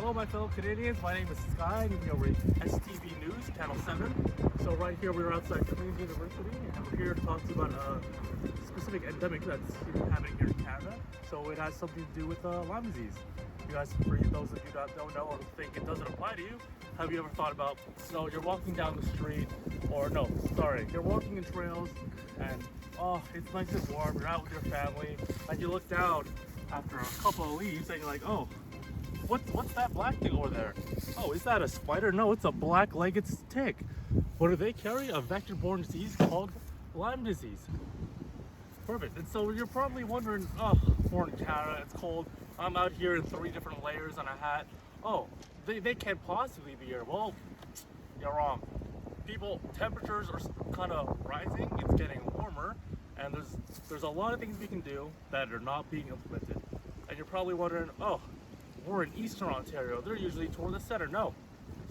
Hello, my fellow Canadians. My name is Skye, and we're STV News, Channel 7. So right here, we're outside Queen's University, and we're here to talk to you about a specific endemic that's happening here in Canada. So it has something to do with Lyme disease. You guys, for those of you that don't know or think it doesn't apply to you, have you ever thought about, so you're walking down the street, or no, sorry, you're walking in trails, and oh, it's nice and warm, you're out with your family, and you look down after a couple of leaves, and you're like, oh, what's that black thing over there? Oh, is that a spider? No, it's a black-legged tick. What do they carry? A vector-borne disease called Lyme disease. Perfect. And so you're probably wondering, oh, we're in Canada, it's cold. I'm out here in 3 different layers on a hat. Oh, they can't possibly be here. Well, you're wrong. People, temperatures are kind of rising. It's getting warmer, and there's a lot of things we can do that are not being implemented. And you're probably wondering, oh, we're in Eastern Ontario. They're usually toward the center. No,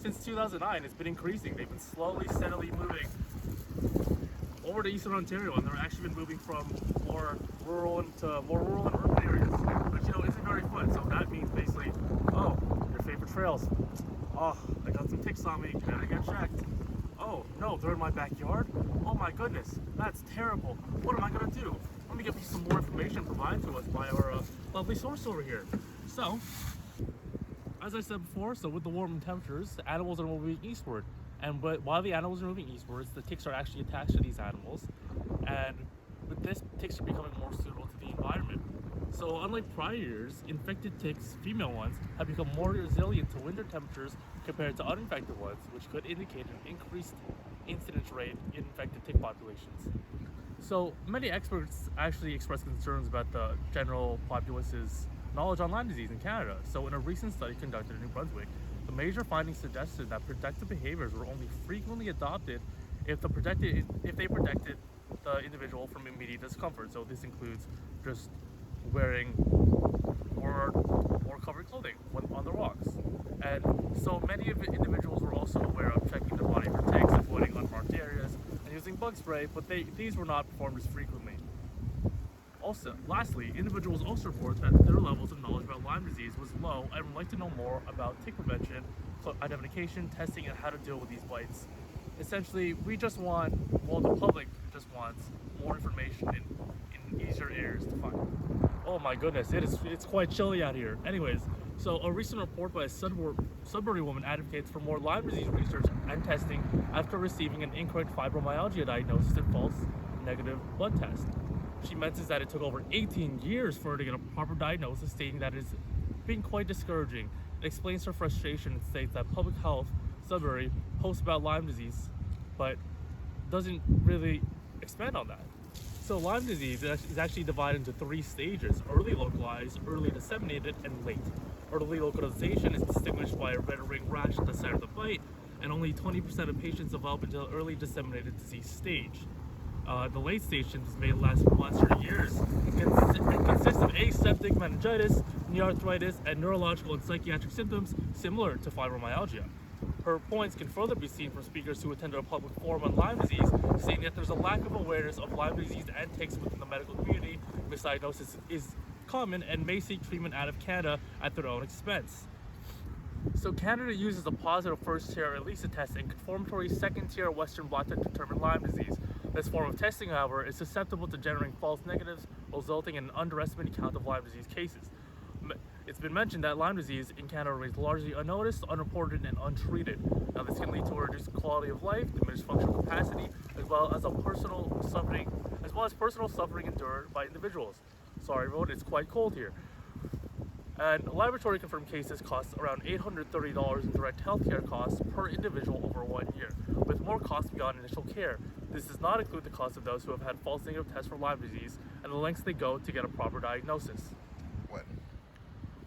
since 2009, it's been increasing. They've been slowly, steadily moving over to Eastern Ontario, and they're actually been moving from more rural and urban areas, which isn't very fun. So that means basically, oh, your favorite trails. Oh, I got some ticks on me. Gotta get checked. Oh no, they're in my backyard. Oh my goodness, that's terrible. What am I gonna do? Let me give you some more information provided to us by our lovely source over here. So, as I said before, so with the warming temperatures, the animals are moving eastward. But while the animals are moving eastwards, the ticks are actually attached to these animals. And with this, ticks are becoming more suitable to the environment. So unlike prior years, infected ticks, female ones, have become more resilient to winter temperatures compared to uninfected ones, which could indicate an increased incidence rate in infected tick populations. So many experts actually express concerns about the general populace's knowledge on Lyme disease in Canada. So in a recent study conducted in New Brunswick, the major findings suggested that protective behaviors were only frequently adopted if they protected the individual from immediate discomfort. So this includes just wearing more covered clothing when on the walks. And so many of the individuals were also aware of checking their body for ticks, avoiding unmarked areas, and using bug spray, but these were not performed as frequently. Also, lastly, individuals also report that their levels of knowledge about Lyme disease was low and would like to know more about tick prevention, identification, testing, and how to deal with these bites. Essentially, we just want, well, the public just wants more information in easier areas to find. Oh my goodness, it's quite chilly out here. Anyways, so a recent report by a Sudbury woman advocates for more Lyme disease research and testing after receiving an incorrect fibromyalgia diagnosis and false negative blood test. She mentions that it took over 18 years for her to get a proper diagnosis, stating that it's been quite discouraging. It explains her frustration and states that Public Health Sudbury posts about Lyme disease, but doesn't really expand on that. So Lyme disease is actually divided into 3 stages: early localized, early disseminated, and late. Early localization is distinguished by a red ring rash at the site of the bite, and only 20% of patients develop until early disseminated disease stage. The late stage symptoms may last for months or years and consist of aseptic meningitis, knee arthritis, and neurological and psychiatric symptoms similar to fibromyalgia. Her points can further be seen from speakers who attended a public forum on Lyme disease, saying that there's a lack of awareness of Lyme disease and ticks within the medical community. Misdiagnosis is common and may seek treatment out of Canada at their own expense. So Canada uses a positive first-tier ELISA test and confirmatory second-tier Western blot to determine Lyme disease. This form of testing, however, is susceptible to generating false negatives, resulting in an underestimated count of Lyme disease cases. It's been mentioned that Lyme disease in Canada remains largely unnoticed, unreported, and untreated. Now, this can lead to a reduced quality of life, diminished functional capacity, as well as personal suffering endured by individuals. Sorry, everyone, it's quite cold here. And laboratory confirmed cases cost around $830 in direct healthcare costs per individual over 1 year, with more costs beyond initial care. This does not include the cost of those who have had false negative tests for Lyme disease and the lengths they go to get a proper diagnosis. What?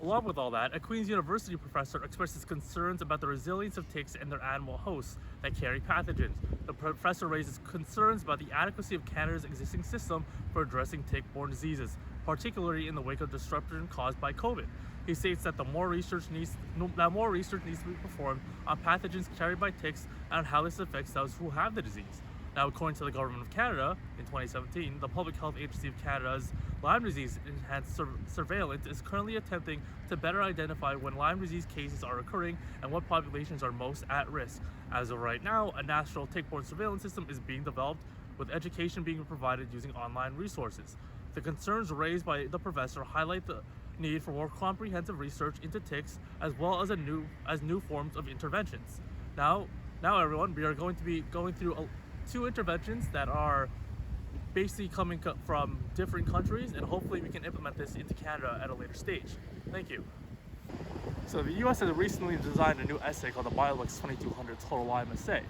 Along with all that, a Queen's University professor expresses concerns about the resilience of ticks and their animal hosts that carry pathogens. The professor raises concerns about the adequacy of Canada's existing system for addressing tick-borne diseases, particularly in the wake of disruption caused by COVID. He states that more research needs to be performed on pathogens carried by ticks and on how this affects those who have the disease. Now, according to the Government of Canada in 2017, the Public Health Agency of Canada's Lyme disease enhanced surveillance is currently attempting to better identify when Lyme disease cases are occurring and what populations are most at risk. As of right now, a national tick-borne surveillance system is being developed, with education being provided using online resources. The concerns raised by the professor highlight the need for more comprehensive research into ticks, as well as new forms of interventions. Now everyone, we are going to be going through two interventions that are basically coming from different countries, and hopefully we can implement this into Canada at a later stage. Thank you. So the US has recently designed a new assay called the BioLux 2200 Total Lyme Assay.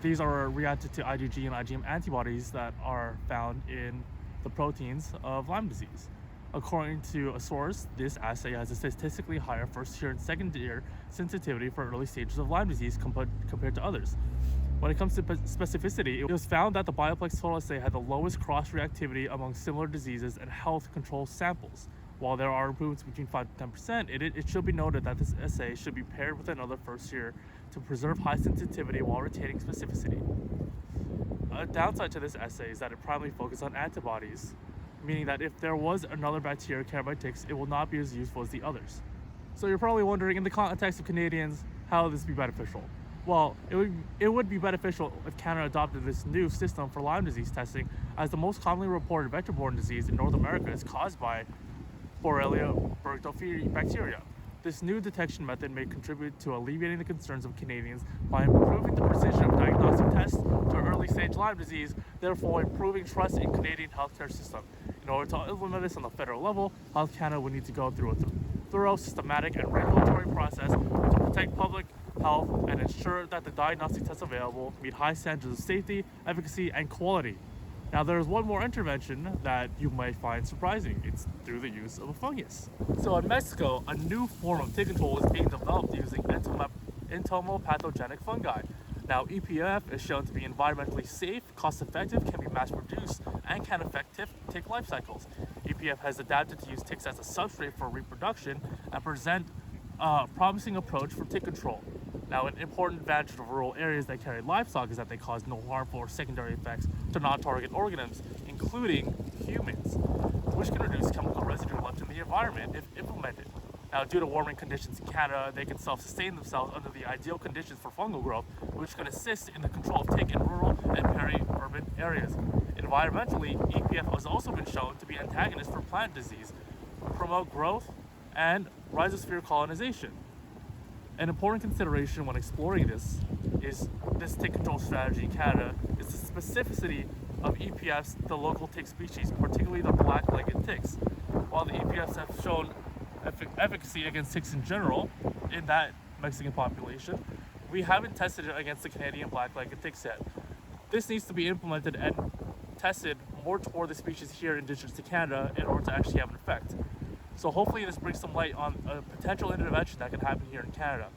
These are reacted to IgG and IgM antibodies that are found in the proteins of Lyme disease. According to a source, this assay has a statistically higher first-year and second-year sensitivity for early stages of Lyme disease compared to others. When it comes to specificity, it was found that the BioPlex Total Assay had the lowest cross-reactivity among similar diseases and health control samples. While there are improvements between 5 to 10%, it should be noted that this assay should be paired with another first year to preserve high sensitivity while retaining specificity. A downside to this assay is that it primarily focuses on antibodies, meaning that if there was another bacteria carried by ticks, it will not be as useful as the others. So you're probably wondering, in the context of Canadians, how would this be beneficial? Well, it would be beneficial if Canada adopted this new system for Lyme disease testing, as the most commonly reported vector-borne disease in North America is caused by Borrelia burgdorferi bacteria. This new detection method may contribute to alleviating the concerns of Canadians by improving the precision of diagnostic tests to early-stage Lyme disease, therefore improving trust in Canadian healthcare system. In order to implement this on the federal level, Health Canada would need to go through a thorough, systematic, and regulatory process to protect public health and ensure that the diagnostic tests available meet high standards of safety, efficacy, and quality. Now, there's one more intervention that you might find surprising. It's through the use of a fungus. So in Mexico, a new form of tick control is being developed using entomopathogenic fungi. Now, EPF is shown to be environmentally safe, cost-effective, can be mass-produced, and can affect tick life cycles. EPF has adapted to use ticks as a substrate for reproduction and present a promising approach for tick control. Now, an important advantage of rural areas that carry livestock is that they cause no harmful or secondary effects to non-target organisms, including humans, which can reduce chemical residue left in the environment if implemented. Now, due to warming conditions in Canada, they can self-sustain themselves under the ideal conditions for fungal growth, which can assist in the control of tick in rural and peri-urban areas. Environmentally, EPF has also been shown to be antagonist for plant disease, promote growth, and rhizosphere colonization. An important consideration when exploring this tick control strategy in Canada is the specificity of EPFs to local tick species, particularly the black-legged ticks. While the EPFs have shown efficacy against ticks in general in that Mexican population, we haven't tested it against the Canadian black-legged ticks yet. This needs to be implemented and tested more toward the species here indigenous to Canada in order to actually have an effect. So hopefully this brings some light on a potential intervention that can happen here in Canada.